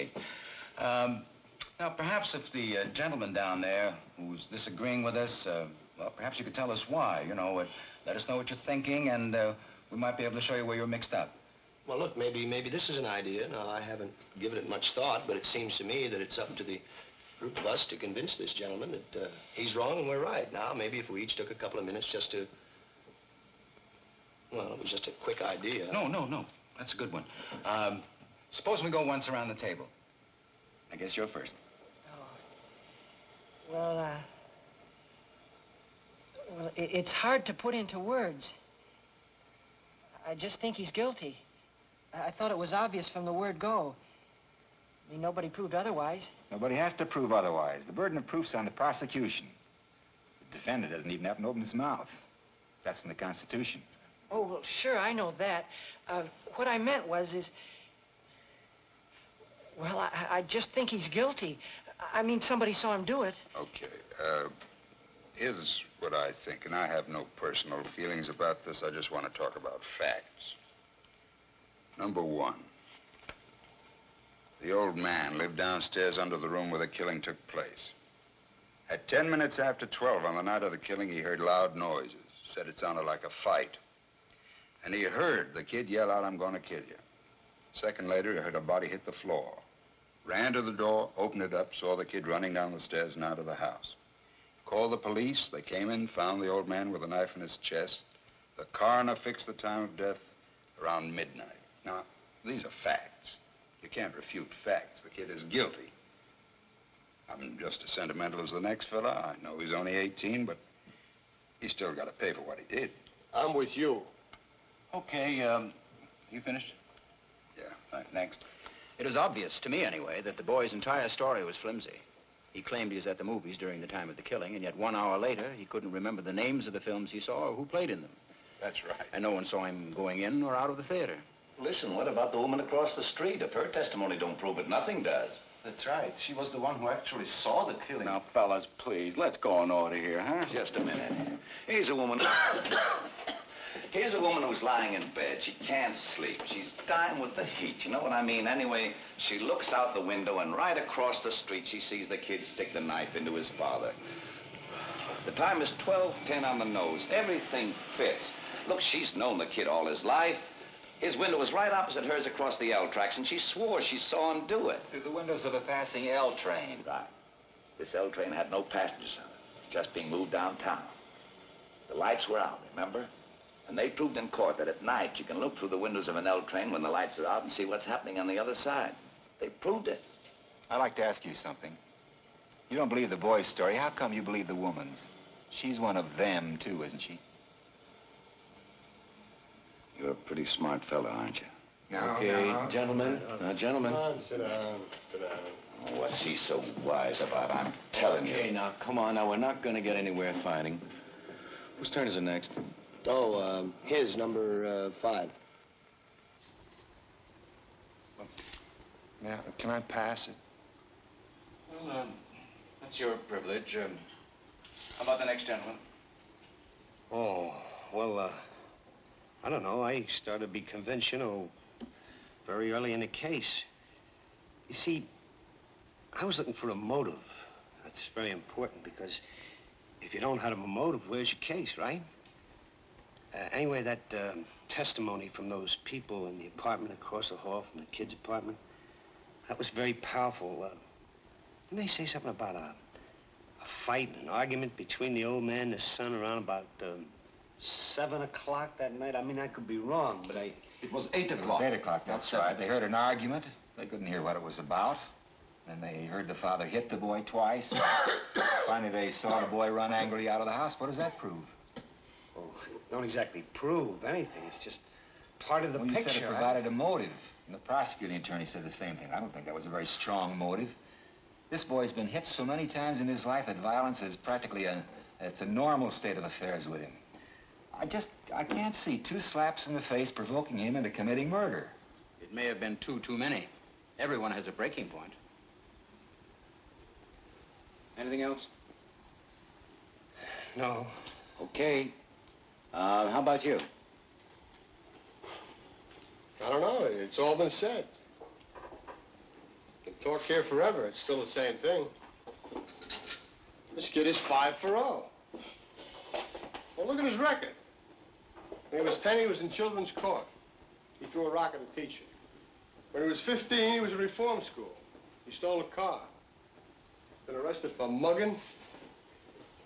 Okay. Now, perhaps if the gentleman down there who's disagreeing with us, well, perhaps you could tell us why, you know, let us know what you're thinking, and we might be able to show you where you're mixed up. Well, look, maybe this is an idea. Now, I haven't given it much thought, but it seems to me that it's up to the group of us to convince this gentleman that he's wrong and we're right. Now, maybe if we each took a couple of minutes just to... Well, it was just a quick idea. No. That's a good one. Suppose we go once around the table. I guess you're first. Oh. Well, it's hard to put into words. I just think he's guilty. I thought it was obvious from the word go. I mean, nobody proved otherwise. Nobody has to prove otherwise. The burden of proof's on the prosecution. The defendant doesn't even have to open his mouth. That's in the Constitution. Oh, well, sure, I know that. What I meant was, well, I just think he's guilty. I mean, somebody saw him do it. Okay, here's what I think, and I have no personal feelings about this. I just want to talk about facts. Number one, the old man lived downstairs under the room where the killing took place. At 10 minutes after 12 on the night of the killing, he heard loud noises. Said it sounded like a fight. And he heard the kid yell out, "I'm gonna kill you." A second later, he heard a body hit the floor. Ran to the door, opened it up, saw the kid running down the stairs and out of the house. Called the police. They came in, found the old man with a knife in his chest. The coroner fixed the time of death around midnight. Now, these are facts. You can't refute facts. The kid is guilty. I'm just as sentimental as the next fella. I know he's only 18, but he's still got to pay for what he did. I'm with you. Okay, you finished? Yeah. Right, next. It was obvious, to me anyway, that the boy's entire story was flimsy. He claimed he was at the movies during the time of the killing, and yet 1 hour later, he couldn't remember the names of the films he saw or who played in them. That's right. And no one saw him going in or out of the theater. Listen, what about the woman across the street? If her testimony don't prove it, nothing does. That's right. She was the one who actually saw the killing. Now, fellas, please, let's go in order here, huh? Just a minute. Here's a woman... Here's a woman who's lying in bed. She can't sleep. She's dying with the heat. You know what I mean? Anyway, she looks out the window, and right across the street, she sees the kid stick the knife into his father. The time is 12:10 on the nose. Everything fits. Look, she's known the kid all his life. His window was right opposite hers across the L tracks, and she swore she saw him do it. Through the windows of a passing L train. Right. This L train had no passengers on it. Just being moved downtown. The lights were out, remember? And they proved in court that at night you can look through the windows of an L train when the lights are out and see what's happening on the other side. They proved it. I'd like to ask you something. You don't believe the boy's story. How come you believe the woman's? She's one of them, too, isn't she? You're a pretty smart fella, aren't you? Okay, gentlemen. Gentlemen. Come on, sit down. Oh, what's he so wise about? I'm telling you. Okay, now, come on. Now, we're not going to get anywhere fighting. Whose turn is it next? Oh, his, number 5. Now, can I pass it? Well, that's your privilege. How about the next gentleman? Oh, well, I don't know. I started to be convinced, you know, very early in the case. You see, I was looking for a motive. That's very important because if you don't have a motive, where's your case, right? Anyway, that testimony from those people in the apartment across the hall from the kid's apartment, that was very powerful. Didn't they say something about a fight, an argument between the old man and his son around about 7 o'clock that night? I mean, I could be wrong, but It was 8 It o'clock. was 8 o'clock, that's right. They heard an argument. They couldn't hear what it was about. Then they heard the father hit the boy twice. Finally, they saw the boy run angrily out of the house. What does that prove? Oh, don't exactly prove anything. It's just part of the You picture. said it provided a motive. And the prosecuting attorney said the same thing. I don't think that was a very strong motive. This boy's been hit so many times in his life that violence is practically it's a normal state of affairs with him. I can't see 2 slaps in the face provoking him into committing murder. It may have been too many. Everyone has a breaking point. Anything else? No. Okay. How about you? I don't know. It's all been said. Talk here forever. It's still the same thing. This kid is 5 for 0. Well, look at his record. When he was 10, he was in children's court. He threw a rock at a teacher. When he was 15, he was in reform school. He stole a car. He's been arrested for mugging.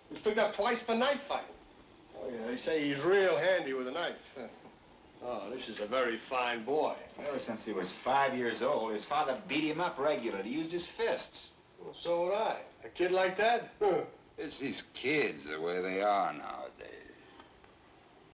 He was picked up twice for knife fighting. Oh, yeah, they say he's real handy with a knife. Oh, this is a very fine boy. Ever since he was 5 years old, his father beat him up regularly. He used his fists. Well, so would I. A kid like that? It's these kids, the way they are nowadays.